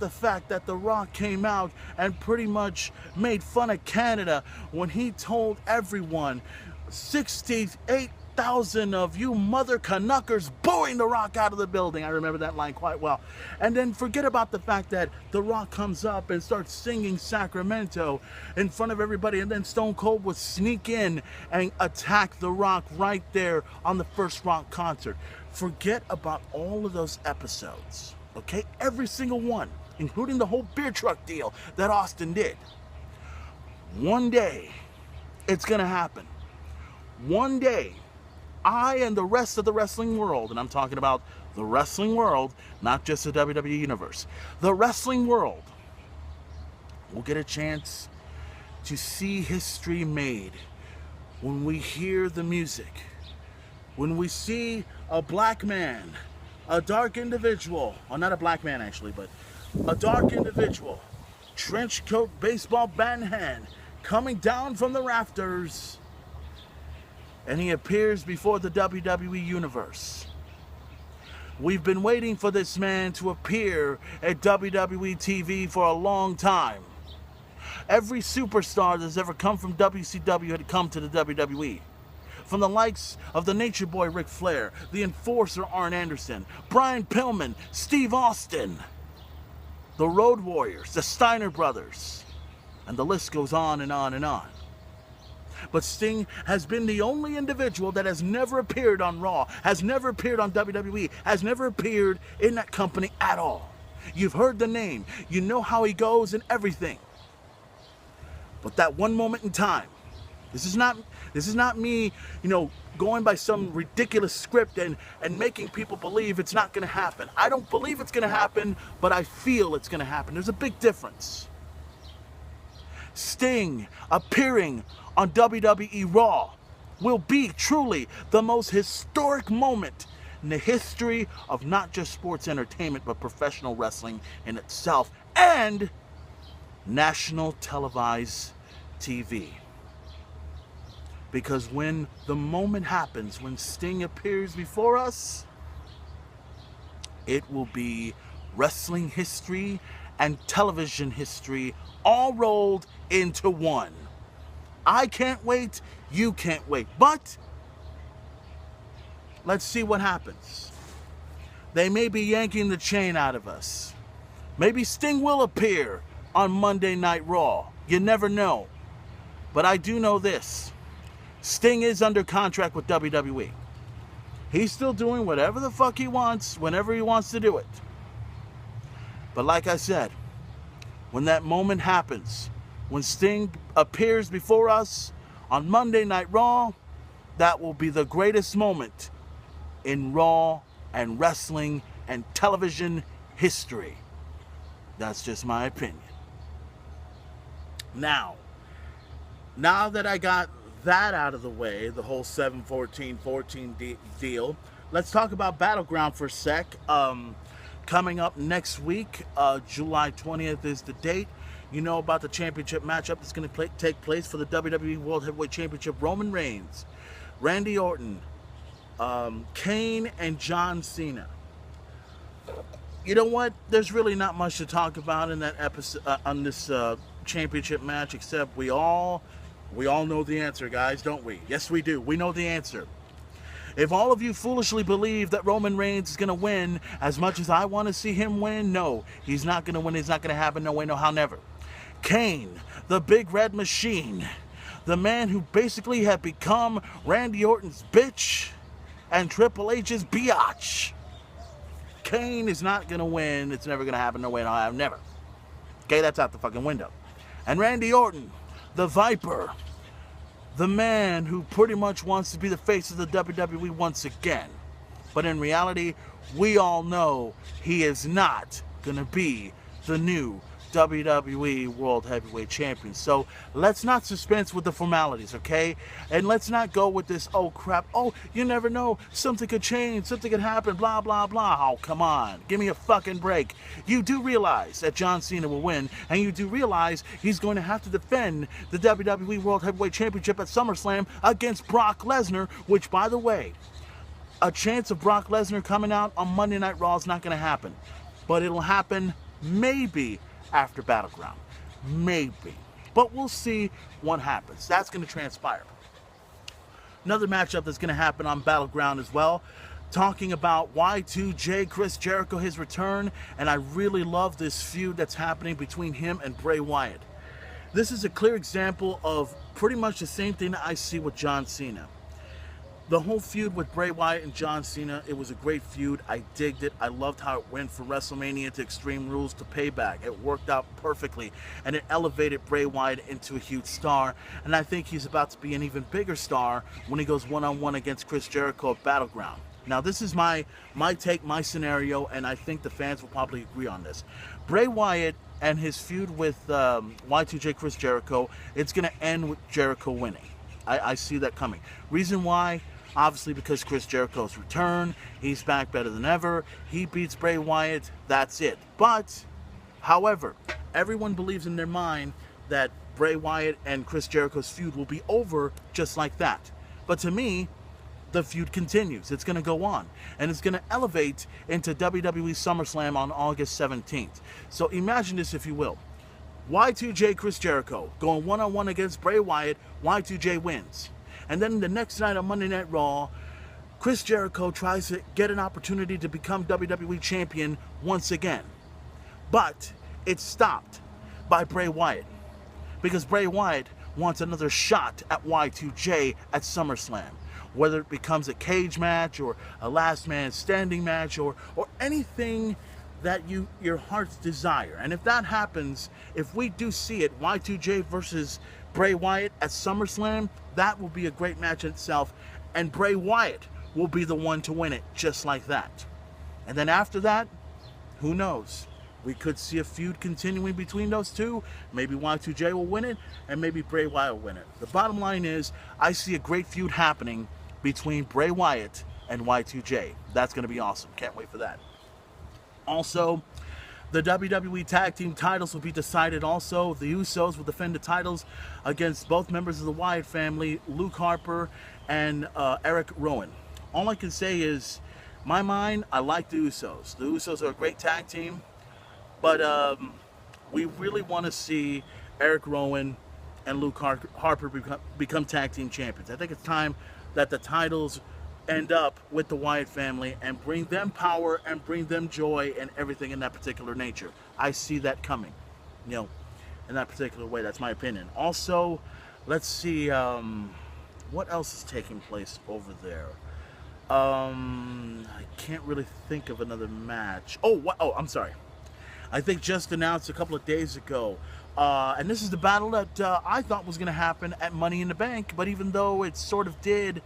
the fact that The Rock came out and pretty much made fun of Canada when he told everyone 68,000 of you mother Canuckers booing The Rock out of the building. I remember that line quite well. And then forget about the fact that The Rock comes up and starts singing Sacramento in front of everybody, and then Stone Cold would sneak in and attack The Rock right there on the first Rock concert. Forget about all of those episodes, okay? Every single one, including the whole beer truck deal that Austin did. One day, it's gonna happen. One day, I and the rest of the wrestling world, and I'm talking about the wrestling world, not just the WWE Universe, the wrestling world, will get a chance to see history made when we hear the music, when we see a black man, a dark individual, well, not a black man actually, but a dark individual, trench coat, baseball bat in hand, coming down from the rafters, and he appears before the WWE Universe. We've been waiting for this man to appear at WWE TV for a long time. Every superstar that's ever come from WCW had come to the WWE. From the likes of the Nature Boy Ric Flair, the Enforcer Arn Anderson, Brian Pillman, Steve Austin, the Road Warriors, the Steiner Brothers, and the list goes on and on and on. But Sting has been the only individual that has never appeared on Raw, has never appeared on WWE, has never appeared in that company at all. You've heard the name, you know how he goes and everything. But that one moment in time, this is not me, going by some ridiculous script and making people believe it's not going to happen. I don't believe it's going to happen, but I feel it's going to happen. There's a big difference. Sting appearing on WWE Raw will be truly the most historic moment in the history of not just sports entertainment, but professional wrestling in itself and national televised TV. Because when the moment happens, when Sting appears before us, it will be wrestling history and television history all rolled into one. I can't wait, you can't wait, but let's see what happens. They may be yanking the chain out of us. Maybe Sting will appear on Monday Night Raw. You never know. But I do know this. Sting is under contract with WWE. He's still doing whatever the fuck he wants, whenever he wants to do it. But like I said, when that moment happens, when Sting appears before us on Monday Night Raw, that will be the greatest moment in Raw and wrestling and television history. That's just my opinion. Now that I got that out of the way, the whole 7-14-14 deal, let's talk about Battleground for a sec. Coming up next week, July 20th is the date. You know about the championship matchup that's going to take place for the WWE World Heavyweight Championship. Roman Reigns, Randy Orton, Kane, and John Cena. You know what? There's really not much to talk about in that episode, on this championship match, except we all know the answer, guys, don't we? Yes, we do. We know the answer. If all of you foolishly believe that Roman Reigns is going to win, as much as I want to see him win, no, he's not going to win. It's not going to happen. No way, no how, never. Kane, the big red machine, the man who basically had become Randy Orton's bitch and Triple H's biatch. Kane is not going to win. It's never going to happen. No way, no how, never. Okay, that's out the fucking window. And Randy Orton, the Viper, the man who pretty much wants to be the face of the WWE once again. But in reality, we all know he is not going to be the new WWE World Heavyweight Champion. So let's not suspense with the formalities, okay? And let's not go with this, oh crap, oh, you never know, something could change, something could happen, blah, blah, blah. Oh, come on, give me a fucking break. You do realize that John Cena will win, and you do realize he's going to have to defend the WWE World Heavyweight Championship at SummerSlam against Brock Lesnar, which, by the way, a chance of Brock Lesnar coming out on Monday Night Raw is not going to happen. But it'll happen maybe after Battleground. Maybe. But we'll see what happens. That's going to transpire. Another matchup that's going to happen on Battleground as well. Talking about Y2J, Chris Jericho, his return. And I really love this feud that's happening between him and Bray Wyatt. This is a clear example of pretty much the same thing that I see with John Cena. The whole feud with Bray Wyatt and John Cena, it was a great feud. I digged it. I loved how it went from WrestleMania to Extreme Rules to Payback. It worked out perfectly, and it elevated Bray Wyatt into a huge star. And I think he's about to be an even bigger star when he goes one-on-one against Chris Jericho at Battleground. Now, this is my take, my scenario, and I think the fans will probably agree on this. Bray Wyatt and his feud with Y2J Chris Jericho, it's going to end with Jericho winning. I see that coming. Reason why? Obviously because Chris Jericho's return, he's back better than ever, he beats Bray Wyatt, that's it. But, however, everyone believes in their mind that Bray Wyatt and Chris Jericho's feud will be over just like that. But to me, the feud continues. It's going to go on. And it's going to elevate into WWE SummerSlam on August 17th. So imagine this, if you will. Y2J Chris Jericho going one-on-one against Bray Wyatt, Y2J wins. And then the next night on Monday Night Raw, Chris Jericho tries to get an opportunity to become WWE Champion once again. But it's stopped by Bray Wyatt. Because Bray Wyatt wants another shot at Y2J at SummerSlam. Whether it becomes a cage match or a last man standing match or anything that your heart's desire. And if that happens, if we do see it, Y2J versus Bray Wyatt at SummerSlam, that will be a great match in itself, and Bray Wyatt will be the one to win it, just like that. And then after that, who knows? We could see a feud continuing between those two. Maybe Y2J will win it, and maybe Bray Wyatt will win it. The bottom line is, I see a great feud happening between Bray Wyatt and Y2J. That's going to be awesome. Can't wait for that. Also, the WWE Tag Team titles will be decided also. The Usos will defend the titles against both members of the Wyatt family, Luke Harper and Eric Rowan. All I can say is, my mind, I like the Usos. The Usos are a great tag team, but we really want to see Eric Rowan and Luke Harper become tag team champions. I think it's time that the titles end up with the Wyatt family and bring them power and bring them joy and everything in that particular nature. I see that coming, in that particular way. That's my opinion. Also, let's see, what else is taking place over there? I can't really think of another match. Oh, I'm sorry. I think just announced a couple of days ago. And this is the battle that I thought was going to happen at Money in the Bank, but even though it sort of did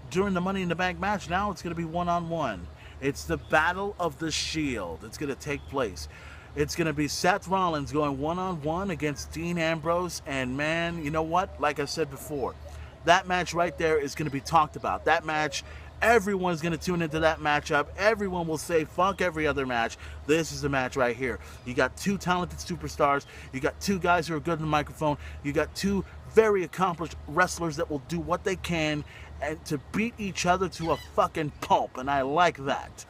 during the Money in the Bank match, now it's going to be one-on-one. It's the Battle of the Shield. It's going to take place. It's going to be Seth Rollins going one-on-one against Dean Ambrose, and man, you know what? Like I said before, that match right there is going to be talked about. That match, everyone's going to tune into that matchup. Everyone will say, fuck every other match. This is the match right here. You got two talented superstars. You got two guys who are good on the microphone. You got two very accomplished wrestlers that will do what they can and to beat each other to a fucking pulp. And I like that.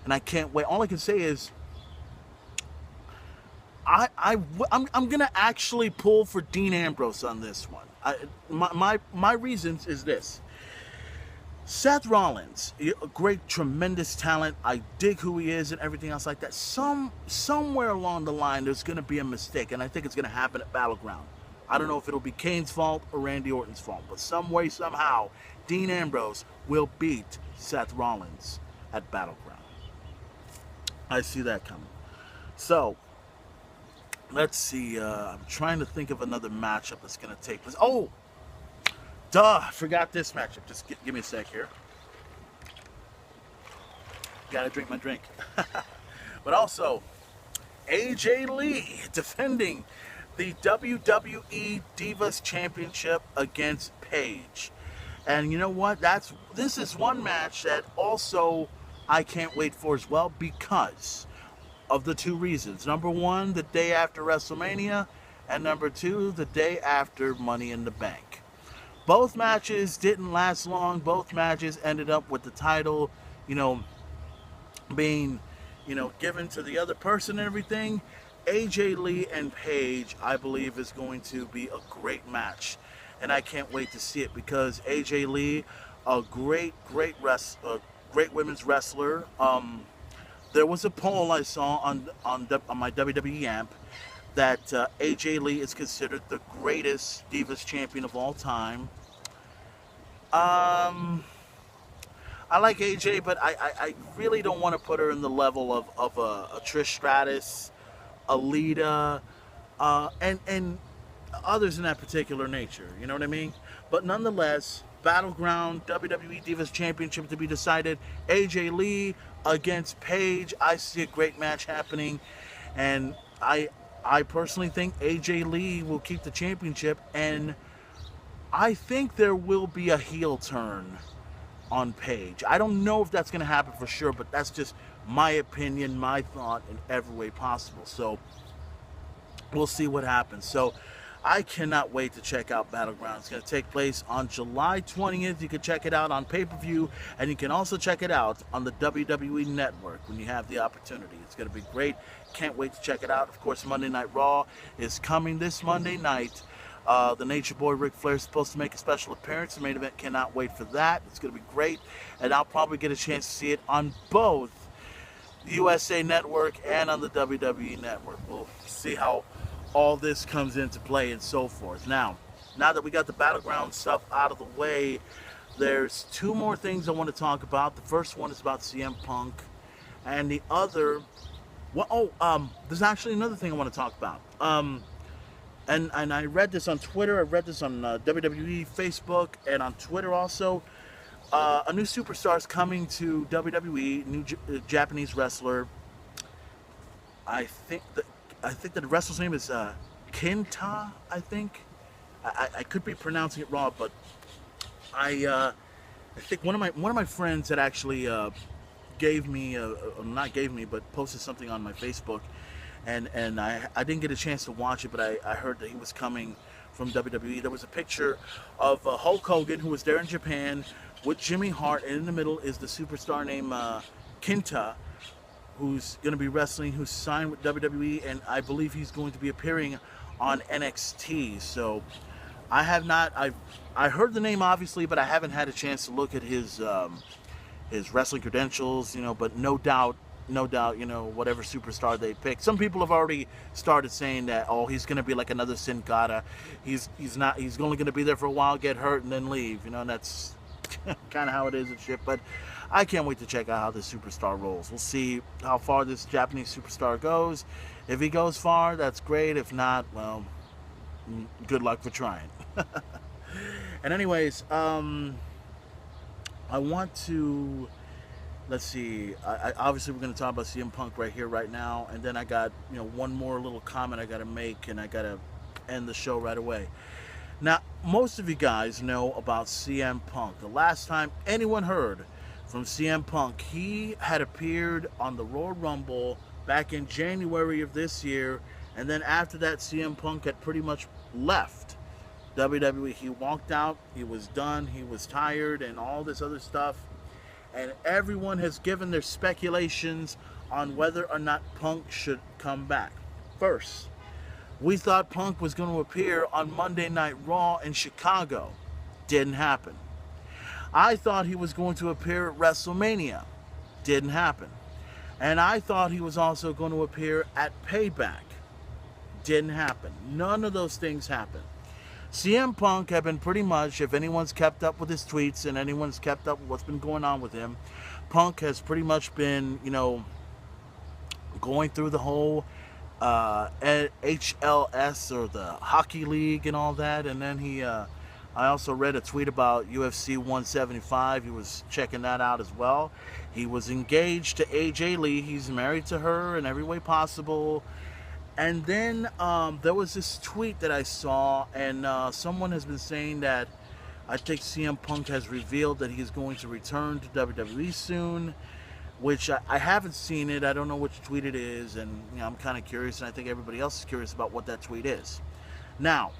And I can't wait. All I can say is, I'm going to actually pull for Dean Ambrose on this one. My reasons is this. Seth Rollins, a great, tremendous talent. I dig who he is and everything else like that. Somewhere along the line, there's going to be a mistake, and I think it's going to happen at Battleground. I don't know if it'll be Kane's fault or Randy Orton's fault, but some way, somehow, Dean Ambrose will beat Seth Rollins at Battleground. I see that coming. So, let's see. I'm trying to think of another matchup that's going to take place. Oh! Duh, I forgot this matchup. Just give me a sec here. Gotta drink my drink. But also, AJ Lee defending the WWE Divas Championship against Paige. And you know what? This is one match that also I can't wait for as well because of the two reasons. Number one, the day after WrestleMania, and number two, the day after Money in the Bank. Both matches didn't last long. Both matches ended up with the title, being, given to the other person and everything, AJ Lee and Paige, I believe, is going to be a great match. And I can't wait to see it because AJ Lee, a great women's wrestler. There was a poll I saw on my WWE amp that AJ Lee is considered the greatest Divas champion of all time. I like AJ, but I really don't want to put her in the level of a Trish Stratus, a Lita, and others in that particular nature. You know what I mean? But nonetheless, Battleground WWE Divas Championship to be decided. AJ Lee against Paige. I see a great match happening, and I personally think AJ Lee will keep the championship, and I think there will be a heel turn on Paige. I don't know if that's going to happen for sure, but that's just my opinion, my thought in every way possible. So we'll see what happens. So I cannot wait to check out Battleground. It's going to take place on July 20th. You can check it out on pay-per-view, and you can also check it out on the WWE Network when you have the opportunity. It's going to be great. Can't wait to check it out. Of course, Monday Night Raw is coming this Monday night. The Nature Boy Ric Flair is supposed to make a special appearance. The main event, cannot wait for that. It's going to be great, and I'll probably get a chance to see it on both the USA Network and on the WWE Network. We'll see how all this comes into play and so forth. Now that we got the Battleground stuff out of the way, there's two more things I want to talk about. The first one is about CM Punk, and the other, there's actually another thing I want to talk about. And I read this on Twitter. I read this on WWE Facebook and on Twitter also. A new superstar is coming to WWE. New Japanese wrestler. I think that the wrestler's name is Kenta. I think. I could be pronouncing it wrong, but I think one of my friends that actually gave me, not gave me, but posted something on my Facebook. And I didn't get a chance to watch it, but I heard that he was coming from WWE. There was a picture of Hulk Hogan, who was there in Japan, with Jimmy Hart, and in the middle is the superstar named Kenta, who's going to be wrestling, who's signed with WWE, and I believe he's going to be appearing on NXT. So I heard the name obviously, but I haven't had a chance to look at his wrestling credentials, but no doubt, whatever superstar they pick. Some people have already started saying that, he's going to be like another Sin Cara. He's only going to be there for a while, get hurt, and then leave. And that's kind of how it is and shit. But I can't wait to check out how this superstar rolls. We'll see how far this Japanese superstar goes. If he goes far, that's great. If not, well, good luck for trying. And anyways, I want to... Let's see. Obviously, we're going to talk about CM Punk right here, right now, and then I got one more little comment I got to make, and I got to end the show right away. Now, most of you guys know about CM Punk. The last time anyone heard from CM Punk, he had appeared on the Royal Rumble back in January of this year, and then after that, CM Punk had pretty much left WWE. He walked out. He was done. He was tired, and all this other stuff. And everyone has given their speculations on whether or not Punk should come back. First, we thought Punk was going to appear on Monday Night Raw in Chicago. Didn't happen. I thought he was going to appear at WrestleMania. Didn't happen. And I thought he was also going to appear at Payback. Didn't happen. None of those things happened. CM Punk have been pretty much, if anyone's kept up with his tweets and anyone's kept up with what's been going on with him, Punk has pretty much been, going through the whole HLS, or the Hockey League and all that. And then I also read a tweet about UFC 175. He was checking that out as well. He was engaged to AJ Lee. He's married to her in every way possible. And then there was this tweet that I saw, and someone has been saying that I think CM Punk has revealed that he's going to return to WWE soon, which I haven't seen it. I don't know which tweet it is, and I'm kind of curious, and I think everybody else is curious about what that tweet is. Now,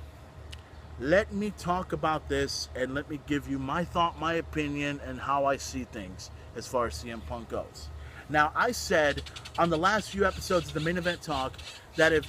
let me talk about this, and let me give you my thought, my opinion, and how I see things as far as CM Punk goes. Now, I said on the last few episodes of the Main Event Talk that if